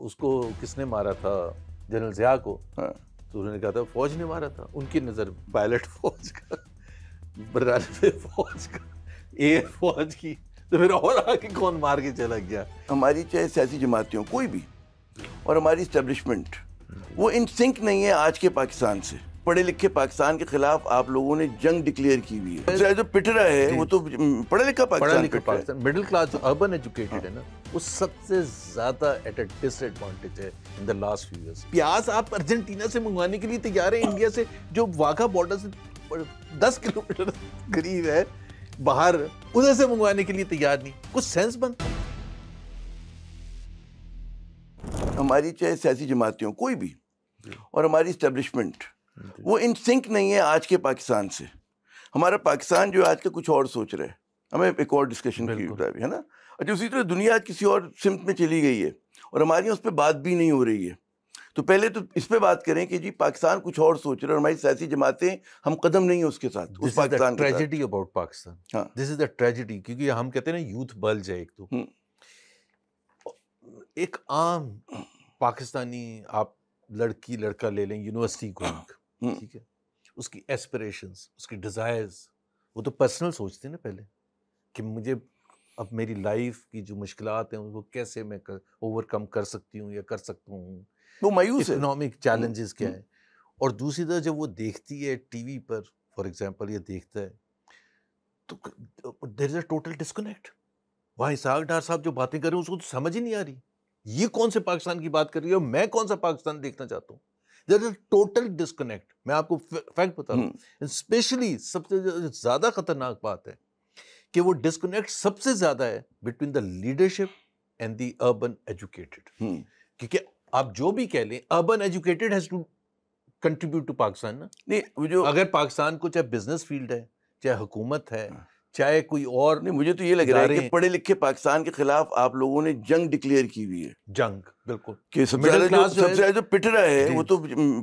اس کو کس نے مارا تھا جنرل ضیاء کو؟ ہاں تو انہوں نے کہا تھا فوج نے مارا تھا. ان کی نظر پائلٹ فوج کا، برطانوی فوج کا، ایئر فوج کی، تو پھر اور آگے کون مار کے چلا گیا؟ ہماری چاہے سیاسی جماعتیں ہوں کوئی بھی، اور ہماری اسٹیبلشمنٹ وہ ان سنک نہیں ہے آج کے پاکستان سے. پڑھے لکھے پاکستان کے خلاف آپ لوگوں نے جنگ ڈکلیئر کی ہوئی ہے. جو پٹ رہا ہے وہ تو پڑھا لکھا پاکستان پٹ رہا ہے. مڈل کلاس جو اربن ایجوکیٹڈ ہے نا، وہ سب سے زیادہ ایٹ اے ڈس ایڈوانٹیج ہے ان دا لاسٹ فیو ایئرس. پیاز آپ ارجنٹینا سے منگوانے کے لیے تیار ہیں، انڈیا سے جو واگھا بارڈر سے 10 کلومیٹر قریب ہے باہر، ادھر سے منگوانے کے لیے تیار نہیں. کچھ سینس بنتا. ہماری چاہے سیاسی جماعتیں ہوں کوئی بھی، اور ہماری اسٹیبلشمنٹ وہ ان سنک نہیں ہے آج کے پاکستان سے. ہمارا پاکستان جو آج کا کچھ اور سوچ رہا ہے، ہمیں ایک اور ڈسکشن کی ہے نا. اچھا، اسی طرح دنیا آج کسی اور سمت میں چلی گئی ہے اور ہمارے یہاں اس پہ بات بھی نہیں ہو رہی ہے. تو پہلے تو اس پہ بات کریں کہ جی پاکستان کچھ اور سوچ رہا ہے اور ہماری سیاسی جماعتیں ہم قدم نہیں ہیں اس کے ساتھ، اس پاکستان کے ساتھ. ٹریجڈی اباؤٹ پاکستان، ہاں دس از دا ٹریجڈی. کیونکہ ہم کہتے ہیں نا یوتھ بلج ہے. ایک تو ایک عام پاکستانی آپ لڑکی لڑکا لے لیں یونیورسٹی گوئنگ، ٹھیک ہے، اس کی ایسپریشنز، اس کی ڈیزائرز، وہ تو پرسنل سوچتے ہیں نا پہلے کہ مجھے اب میری لائف کی جو مشکلات ہیں وہ کیسے میں اوور کم کر سکتی ہوں یا کر سکتا ہوں، وہ مایوس ہے، اکنامک چیلنجز کیا ہیں. اور دوسری طرف جب وہ دیکھتی ہے T V per for example یہ دیکھتا ہے تو دیر از اے ٹوٹل ڈسکنیکٹ. وہاں اسحاق ڈار صاحب جو باتیں کر رہے ہیں اس کو تو سمجھ ہی نہیں آ رہی یہ کون سے پاکستان کی بات کر رہی ہے اور میں کون سا پاکستان دیکھنا چاہتا ہوں. دیر از اے ٹوٹل ڈسکنیکٹ. میں آپ کو فیکٹ بتا رہا ہوں. اسپیشلی سب سے زیادہ خطرناک بات ہے کہ وہ ڈسکنیکٹ سب سے زیادہ ہے between the leadership and the urban educated. کیونکہ آپ جو بھی کہہ لیں urban educated has to contribute to Pakistan نا. نہیں جو اگر پاکستان کو چاہے بزنس فیلڈ ہے، چاہے حکومت ہے، چاہے کوئی اور، نہیں مجھے تو یہ لگ رہا ہے کہ پڑھے لکھے پاکستان کے خلاف آپ لوگوں نے جنگ ڈکلیئر کی ہوئی ہے. جنگ بالکل کہ سب سے زیادہ جو پٹ رہا ہے وہ تو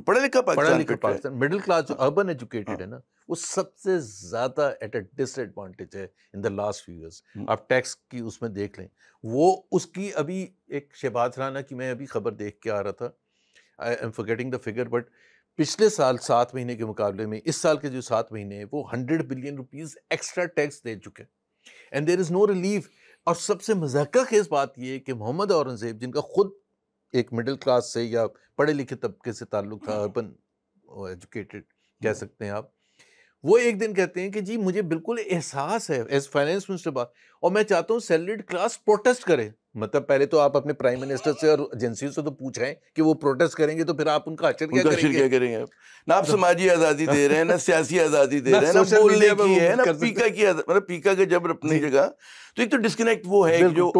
پڑھا لکھا پاکستان پٹ رہا ہے. مڈل کلاس جو اربن ایجوکیٹڈ ہے نا، وہ سب سے زیادہ ایٹ اے ڈس ایڈوانٹیج ہے ان دا لاسٹ فیو ایئرس. آپ ٹیکس کی اس میں دیکھ لیں، وہ اس کی ابھی ایک شہباز رانا کی میں ابھی خبر دیکھ کے آ رہا تھا، I am forgetting the figure, but پچھلے سال 7 مہینے کے مقابلے میں اس سال کے جو 7 مہینے ہیں وہ 100 بلین روپیز ایکسٹرا ٹیکس دے چکے and there is know relief. اور سب سے مضحکہ خیز بات یہ ہے کہ محمد اورنگزیب جن کا خود ایک مڈل کلاس سے یا پڑھے لکھے طبقے سے تعلق تھا، اربن ایجوکیٹڈ کہہ سکتے ہیں آپ، وہ ایک دن کہتے ہیں کہ جی مجھے بالکل احساس ہے ایز فائنینس منسٹر بات، اور میں چاہتا ہوں سیلریڈ کلاس پروٹیسٹ کرے. مطلب پہلے تو آپ اپنے پرائم منسٹر سے اور ایجنسیوں سے تو پوچھ رہے ہیں کہ وہ پروٹیسٹ کریں گے تو پھر آپ ان کا حشر کیا کریں گے؟ نہ آپ سماجی آزادی دے رہے ہیں، نہ سیاسی آزادی دے رہے ہیں، نہ بولنے کی ہے، نہ پیکا کی مطلب پیکا کے جب اپنی جگہ. تو ایک تو ڈسکنیکٹ وہ ہے جو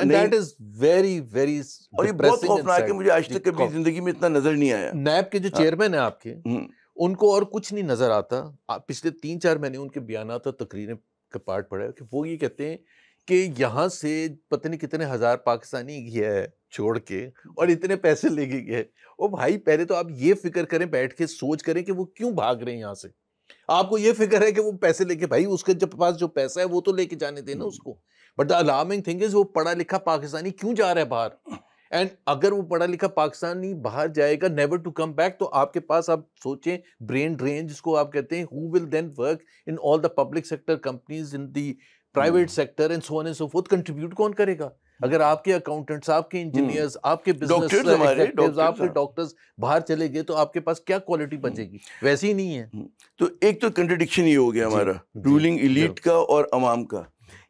دیٹ از ویری ویری، اور یہ بہت خوفناک ہے. مجھے آج تک کبھی زندگی میں اتنا نظر نہیں آیا. نیب کے جو چیئرمین ہیں آپ کے، ان کو اور کچھ نہیں نظر آتا. پچھلے 3-4 مہینے ان کے بیانات اور تقریریں کا پارٹ پڑھا ہے کہ وہ یہ کہتے ہیں کہ یہاں سے پتہ نہیں کتنے ہزار پاکستانی گیا ہے چھوڑ کے اور اتنے پیسے لے کے گئے. او بھائی پہلے تو آپ یہ فکر کریں، بیٹھ کے سوچ کریں کہ وہ کیوں بھاگ رہے ہیں یہاں سے. آپ کو یہ فکر ہے کہ وہ پیسے لے کے، بھائی اس کے پاس جو پیسہ ہے وہ تو لے کے جانے دیں نا اس کو. But the alarming thing is وہ پڑھا لکھا پاکستانی کیوں جا رہا ہے باہر. اینڈ اگر وہ پڑھا لکھا پاکستانی باہر جائے گا نیور ٹو کم بیک، تو آپ کے پاس آپ سوچیں برین ڈرین جس کو آپ کہتے ہیں، who will then work in all the public sector companies in the private sector and so on and so forth. Contribute کون کرے گا اگر آپ کے اکاؤنٹنٹس، آپ کے انجینئرز، آپ کے بزنس ایگزیکٹوز، آپ کے ڈاکٹرز باہر چلے گئے تو آپ کے پاس کیا کوالٹی بچے گی؟ ویسے ہی نہیں ہے. تو ایک تو کنٹرڈکشن ہی ہو گیا ہمارا رولنگ ایلیٹ کا اور عوام کا.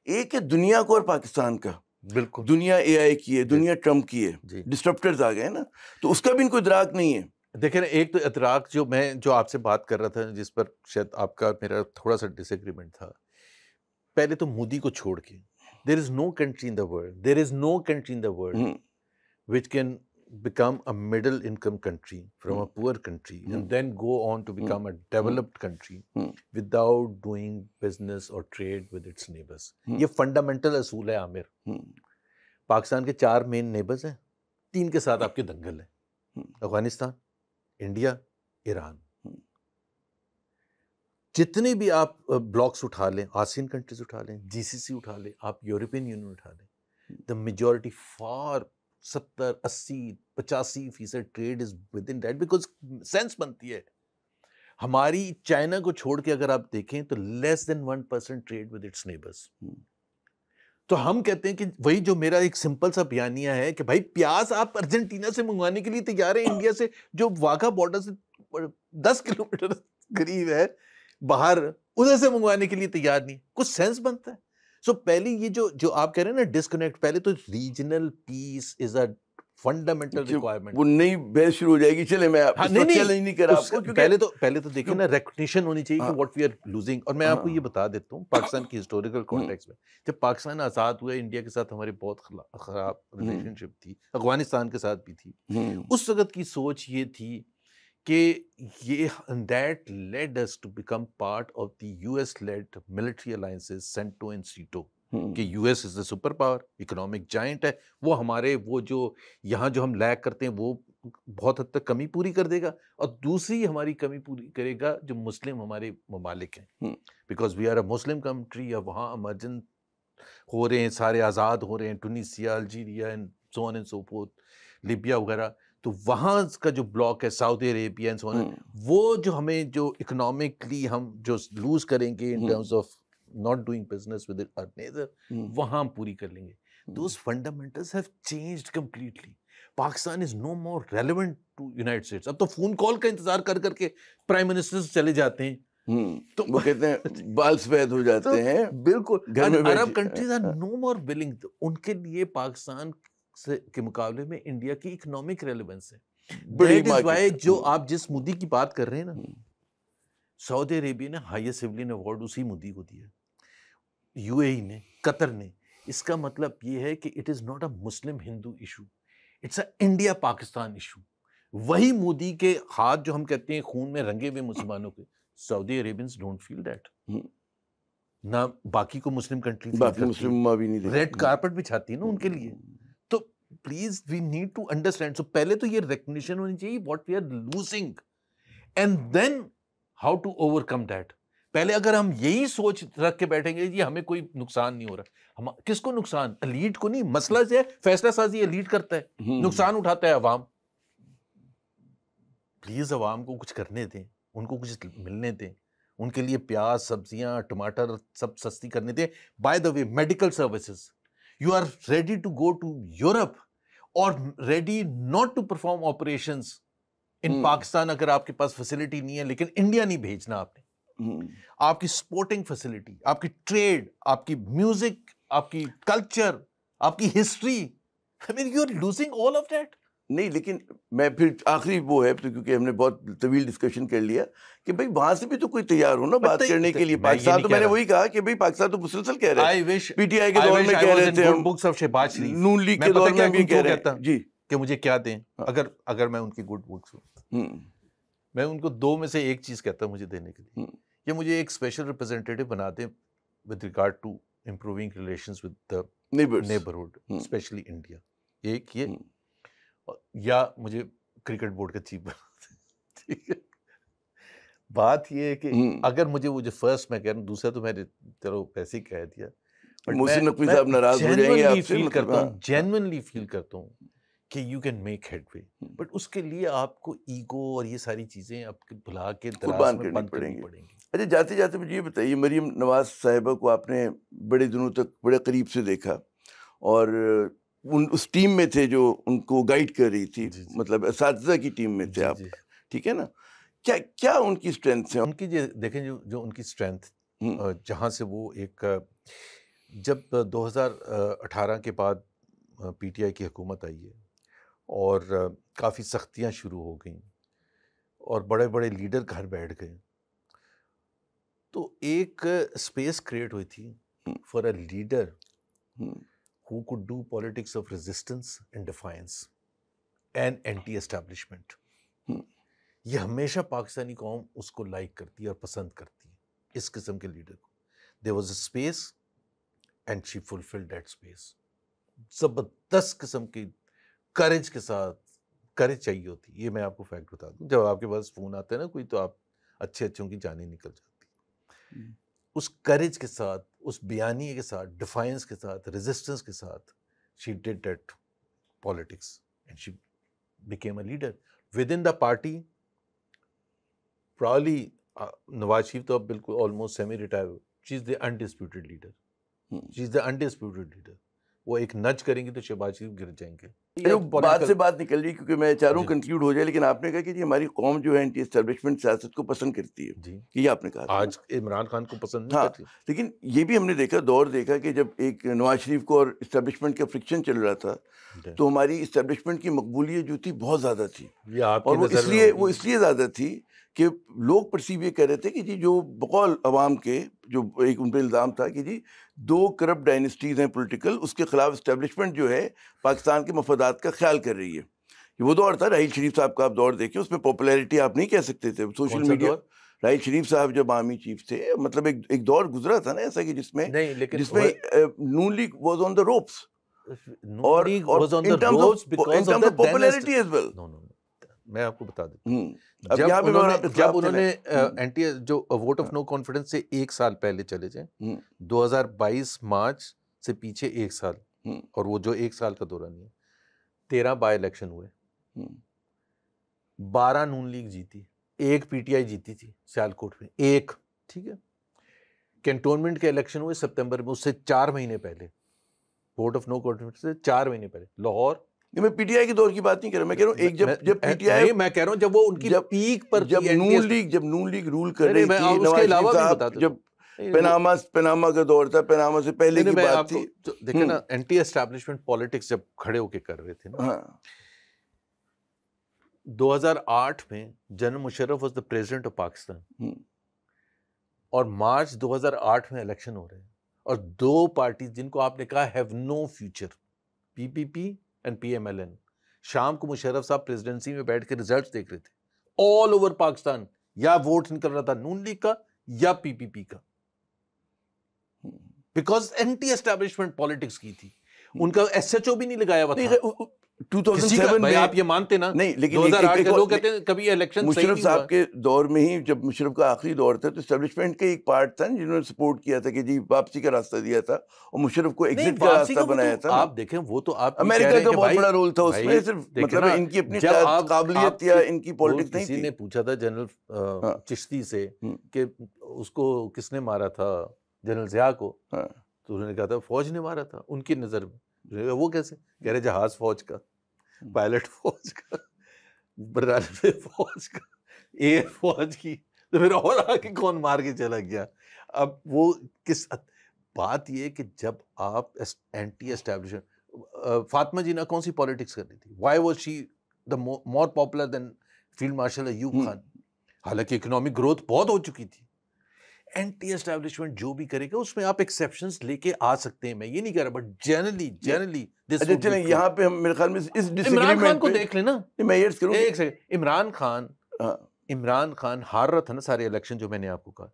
ایک ہے دنیا کو اور پاکستان کا. بالکل دنیا اے آئی کی ہے، دنیا ٹرمپ کی ہے، ڈسٹرپٹرز آ گئے نا، تو اس کا بھی ان کو ادراک نہیں ہے. دیکھیں نا، ایک تو ادراک جو آپ سے بات کر رہا تھا، جس پر شاید آپ کا میرا تھوڑا سا ڈس ایگریمنٹ تھا. پہلے تو مودی کو چھوڑ کے there is no country in the world which can become a middle income country from a poor country and then go on to become a developed country without doing business or trade with its neighbors. یہ fundamental اصول ہے عامر. پاکستان کے 4 مین neighbours ہیں، 3 کے ساتھ آپ کے دنگل ہیں، افغانستان، انڈیا، ایران. جتنے بھی آپ بلاکس اٹھا لیں، آسین کنٹریز اٹھا لیں، جی سی سی اٹھا لیں، آپ یورپین یونین اٹھا لیں، the majority for 70-80-85% trait is with in that because sense بنتی ہے. ہماری چائنا کو چھوڑ کے اگر آپ دیکھیں تو لیس دین 1% ٹریڈ ود اٹس نیبرز. تو ہم کہتے ہیں کہ وہی جو میرا ایک سمپل سا بیانیہ ہے کہ بھائی پیاز آپ ارجنٹینا سے منگوانے کے لیے تیار ہیں, انڈیا سے جو واگھا بارڈر سے 10 کلومیٹر قریب ہے باہر, ادھر سے منگوانے کے لیے تیار نہیں. کچھ سینس بنتا ہے. سو پہلے یہ جو آپ کہہ رہے ہیں نا ڈسکنیکٹ, پہلے تو regional peace is a fundamental requirement. وہ نئی بحث شروع ہو جائے گی. چلے میں چیلنج نہیں کر رہا آپ کو, پہلے تو دیکھیں نا ریکگنیشن ہونی چاہیے کہ واٹ وی آر لوزنگ. اور میں آپ کو یہ بتا دیتا ہوں پاکستان کی ہسٹوریکل کانٹیکسٹ میں, جب پاکستان آزاد ہوا انڈیا کے ساتھ ہماری بہت خراب ریلیشن شپ تھی, افغانستان کے ساتھ بھی تھی. اس وقت کی سوچ یہ تھی کہ یہ that led us to become part of the U S led military alliances CENTO and SEATO, کہ U S is a superpower, economic giant ہے, وہ ہمارے وہ جو یہاں جو ہم لیک کرتے ہیں وہ بہت حد تک کمی پوری کر دے گا, اور دوسری ہماری کمی پوری کرے گا جو مسلم ہمارے ممالک ہیں, because we are a Muslim country. اور وہاں امرجن ہو رہے ہیں, سارے آزاد ہو رہے ہیں, Tunisia, Algeria and so on and so forth, Libya وغیرہ. تو وہاں کا جو بلاک ہے سعودی عربیہ اینڈ سو آن, وہ جو ہمیں جو اکنامکلی ہم جو لوز کریں گے ان terms of not doing business with our neighbor, وہاں ہم پوری کر لیں گے. Those fundamentals have changed completely. Pakistan is no more relevant to United States. اب تو فون کال کا انتظار کر کر کے پرائم منسٹر چلے جاتے ہیں, تو وہ کہتے ہیں بال سفید ہو جاتے ہیں. بالکل. عرب کنٹریز آر نو مور ولنگ. ان کے لیے پاکستان کے مقابلے میں انڈیا کی اکنامک ریلیونس ہے. That is why جو آپ جس مودی کی بات کر رہے ہیں نا, سعودی عربیہ نے ہائیسٹ سولین ایوارڈ اسی مودی کو دیا, یو اے ای نے, قطر نے. اس کا مطلب یہ ہے کہ it is not a Muslim Hindu issue, it's a India Pakistan issue. وہی مودی کے ہاتھ جو ہم کہتے ہیں خون میں رنگے ہوئے مسلمانوں کے, سعودی عربینز ڈونٹ فیل دیٹ, نہ باقی کو مسلم کنٹری ریڈ کارپٹ بچھاتی ہے نا ان کے لیے. تو please we need to understand. So پہلے تو یہ ریکگنیشن ہونی چاہیے what we are losing, and then how to overcome that. پہلے اگر ہم یہی سوچ رکھ کے بیٹھیں گے جی ہمیں کوئی نقصان نہیں ہو رہا, ہم کس کو نقصان؟ ایلیٹ کو نہیں. مسئلہ جو ہے فیصلہ سازی ایلیٹ کرتا ہے, نقصان اٹھاتا ہے عوام. پلیز عوام کو کچھ کرنے دیں, ان کو کچھ ملنے دیں, ان کے لیے پیاز, سبزیاں, ٹماٹر سب سستی کرنے دیں. By the way medical services, you are ready to go to Europe اور ready not to perform operations in Pakistan اگر آپ کے پاس فیسلٹی نہیں ہے, لیکن انڈیا نہیں بھیجنا آپ نے. آپ کی سپورٹنگ فیسلٹی, آپ کی ٹریڈ, آپ کی میوزک, آپ کی کلچر, آپ کی history, I mean you are losing all of that. نہیں, لیکن میں پھر آخری وہ ہے کیونکہ ہم نے بہت طویل ڈسکشن کر لیا کہ بھائی وہاں سے بھی تو کوئی تیار ہو نا بات کرنے کے لیے. پاکستان تو میں نے وہی کہا کہ بھائی پاکستان تو مسلسل کہہ رہے ہیں, پی ٹی آئی کے دور میں کہہ رہے تھے, books of Shahbaz Sharif, Noon league کے دور میں بھی کہہ رہے ہیں جی کہ مجھے کیا دیں. اگر میں ان کی گڈ بکس ہوں, میں ان کو دو میں سے ایک چیز کہتا ہوں مجھے دینے کے لیے, کہ مجھے ایک اسپیشل ریپرزینٹیٹیو بنا دیں with regard to improving relations with the neighbourhood especially India. ایک یہ, یا مجھے کرکٹ بورڈ کا چیف بنا دیں. ٹھیک ہے, بات یہ ہے کہ اگر مجھے وہ جو فرسٹ میں کہہ رہا ہوں, دوسرا تو میں نے چلو ویسے ہی کہہ دیا, محسن نقوی صاحب ناراض ہو جائیں گے آپ سے. جینوئنلی فیل کرتا ہوں کہ you can make headway, but اس کے لیے آپ کو ایگو اور یہ ساری چیزیں آپ کے بھلا کے دراز میں بند کرنی پڑیں گی. اچھا, جاتے جاتے مجھے یہ بتائیے, مریم نواز صاحبہ کو آپ نے بڑے دنوں تک بڑے قریب سے دیکھا اور اس ٹیم میں تھے جو ان کو گائیڈ کر رہی تھی, مطلب اساتذہ کی ٹیم میں تھے آپ, ٹھیک ہے نا. کیا ان کی اسٹرینتھ ہیں؟ ان کی دیکھیں جو ان کی اسٹرینتھ, جہاں سے وہ ایک, جب 2018 کے بعد پی ٹی آئی کی حکومت آئی ہے اور کافی سختیاں شروع ہو گئیں اور بڑے بڑے لیڈر گھر بیٹھ گئے, تو ایک اسپیس کریٹ ہوئی تھی for a leader who could do politics of resistance and defiance and anti-establishment. یہ ہمیشہ پاکستانی قوم اس کو لائک کرتی ہے اور پسند کرتی ہے, اس قسم کے لیڈر کو. There was a space and she fulfilled that space. زبردست قسم کی کریج کے ساتھ, کریج چاہیے ہوتی, یہ میں آپ کو فیکٹ بتا دوں. جب آپ کے پاس فون آتا ہے نا کوئی, تو آپ اچھوں کی جانیں نکل جاتی. اس کریج کے ساتھ, اس بیانیے کے ساتھ, ڈیفائنس کے ساتھ, ریزسٹنس کے ساتھ, she did that politics and she became a leader within the party. Probably Nawaz Sharif to bilkul almost semi retired. She is the undisputed leader. She is the undisputed leader. وہ ایک نچ کریں گے تو شہباز شریف گر جائیں گے. بات سے بات نکل رہی کیونکہ میں چاہ رہا ہوں کنکلیوڈ ہو جائے, لیکن آپ نے کہا کہ جی ہماری قوم جو ہے اینٹی اسٹیبلشمنٹ سیاست کو پسند کرتی ہے, جی یہ آپ نے کہا آج عمران خان کو پسند نہیں کرتی. لیکن یہ بھی ہم نے دیکھا, دور دیکھا کہ جب ایک نواز شریف کو اور اسٹیبلشمنٹ کا فرکشن چل رہا تھا تو ہماری اسٹیبلشمنٹ کی مقبولیت جو تھی بہت زیادہ تھی, اور وہ اس لیے زیادہ تھی کہ لوگ پرسیو یہ کہہ رہے تھے کہ جی جو بقول عوام کے جو ایک ان پہ الزام تھا کہ جی 2 کرپٹ ڈائنسٹیز ہیں پولیٹیکل, اس کے خلاف اسٹیبلشمنٹ جو ہے پاکستان کے مفادات کا خیال کر رہی ہے. وہ دور تھا راحیل شریف صاحب کا, آپ دور دیکھیں اس میں پاپولیرٹی آپ نہیں کہہ سکتے تھے سوشل میڈیا. راحیل شریف صاحب جب آرمی چیف تھے, مطلب ایک دور گزرا تھا نا ایسا کہ جس میں Noon League was on the ropes, اور in terms of popularity as well. میں آپ کو بتا دیتا ہوں, جب انہوں نے اینٹی جو ووٹ آف نو کانفیڈنس سے 1 سال پہلے چلے جائیں, 2022 مارچ سے پیچھے 1 سال, اور وہ جو 1 سال کا دوران ہے 13 بائی الیکشن ہوئے, 12 نون لیگ جیتی, 1 پی ٹی آئی جیتی تھی سیالکوٹ میں, 1, ٹھیک ہے. کینٹونمنٹ کے الیکشن ہوئے سپتمبر میں, اس سے 4 مہینے پہلے, ووٹ آف نو کانفیڈنس سے 4 مہینے پہلے لاہور. میں پی ٹی آئی کے دور کی بات نہیں کر رہا, میں کہہ رہا ہوں ایک جب پی ٹی آئی, میں کہہ رہا ہوں جب وہ ان کی پیک پر, جب نون لیگ رول کر رہی تھی, نواز شریف صاحب جب پیناما کا دور تھا, پیناما سے پہلے کی بات تھی. دیکھیں نا اینٹی اسٹیبلشمنٹ پالیٹکس جب کھڑے ہو کے کر رہے تھے نا, 2008 میں general Musharraf was the president of Pakistan, اور مارچ 2008 میں الیکشن ہو رہے ہیں, اور 2 پارٹیز جن کو آپ نے کہا have no future, P P P and P M L N, شام کو مشرف صاحب پریزیڈنسی میں بیٹھ کے ریزلٹس دیکھ رہے تھے آل اوور پاکستان, یا ووٹ نکل رہا تھا نون لیگ کا یا پی پی پی کا, بیکاز اینٹی اسٹیبلشمنٹ پالیٹکس کی تھی. ان کا ایس ایچ او بھی نہیں لگایا ہوا تھا 2007 میں. آپ یہ مانتے نا, نہیں, لیکن 2008 کے لوگ کہتے ہیں کبھی الیکشن مشرف صاحب کے دور میں ہی, جب مشرف کا آخری دور تھا تو اسٹیبلشمنٹ کا ایک پارٹ تھا جنہوں نے سپورٹ کیا تھا کہ جی واپسی کا راستہ دیا تھا, اور مشرف کو ایگزٹ کا راستہ بنایا تھا. آپ دیکھیں وہ تو آپ امریکہ کا بہت بڑا رول تھا اس میں, صرف مطلب ان کی اپنی قابلیت یا ان کی پالیٹکس نہیں تھی. کسی نے پوچھا تھا جنرل چشتی سے کہ اس کو کس نے مارا تھا, جنرل ضیاء کو, تو انہوں نے کہا تھا فوج نے مارا تھا ان کی نظر میں. وہ کیسے کہہ رہے, جہاز فوج کا, پائلٹ فوج کا, برطانوی فوج کا, ایئر فوج کی, تو پھر اور آگے کون مار کے چلا گیا. اب وہ کس بات یہ کہ جب آپ اینٹی اسٹیبلشمنٹ, فاطمہ جینا کون سی پالیٹکس کر رہی تھی, why was she the more popular than field marshal Ayub Khan, حالانکہ اکنامک گروتھ بہت ہو چکی تھی. اینٹی اسٹیبلشمنٹ جو بھی کرے گا اس میں آپ ایکسیپشنز لے کے آ سکتے ہیں, میں یہ نہیں کہہ رہا, بٹ جنرلی چلیں یہاں پہ ہم میرے خیال میں اس عمران خان کو دیکھ لینا. میں یہ کروں ایک سیکنڈ, عمران خان ہار رہا تھا نا سارے الیکشن جو میں نے آپ کو کہا,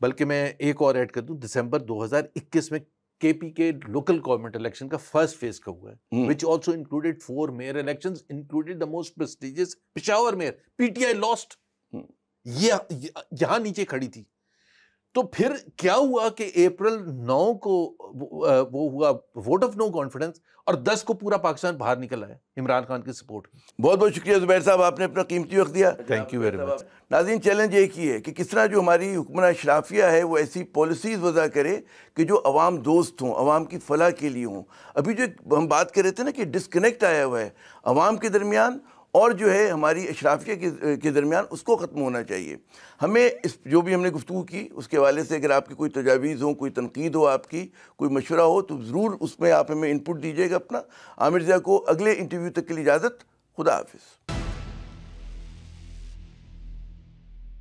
بلکہ میں ایک اور ایڈ کر دوں, دسمبر 2021 میں کے پی کے لوکل گورنمنٹ الیکشن کا فرسٹ فیز کا ہوا ہے, which also included 4 mayor elections, included the most prestigious Peshawar mayor. P T I last, یہاں نیچے کھڑی تھی. تو پھر کیا ہوا کہ اپریل 9 کو وہ ہوا ووٹ آف نو کانفیڈنس, اور 10 کو پورا پاکستان باہر نکل آیا عمران خان کے سپورٹ میں. بہت بہت شکریہ زبیر صاحب, آپ نے اپنا قیمتی وقت دیا. Thank you very much. ناظرین, چیلنج ایک ہی ہے کہ کس طرح جو ہماری حکمراں اشرافیہ ہے وہ ایسی پالیسیز وضع کرے کہ جو عوام دوست ہوں, عوام کی فلاح کے لیے ہوں. ابھی جو ہم بات کر رہے تھے نا کہ ڈسکنیکٹ آیا ہوا ہے عوام کے درمیان اور جو ہے ہماری اشرافیہ کے درمیان, اس کو ختم ہونا چاہیے. ہمیں اس جو بھی ہم نے گفتگو کی اس کے حوالے سے اگر آپ کی کوئی تجاویز ہوں, کوئی تنقید ہو, آپ کی کوئی مشورہ ہو, تو ضرور اس میں آپ ہمیں انپٹ دیجیے گا اپنا. عامر ضیاء کو اگلے انٹرویو تک کے لیے اجازت. خدا حافظ.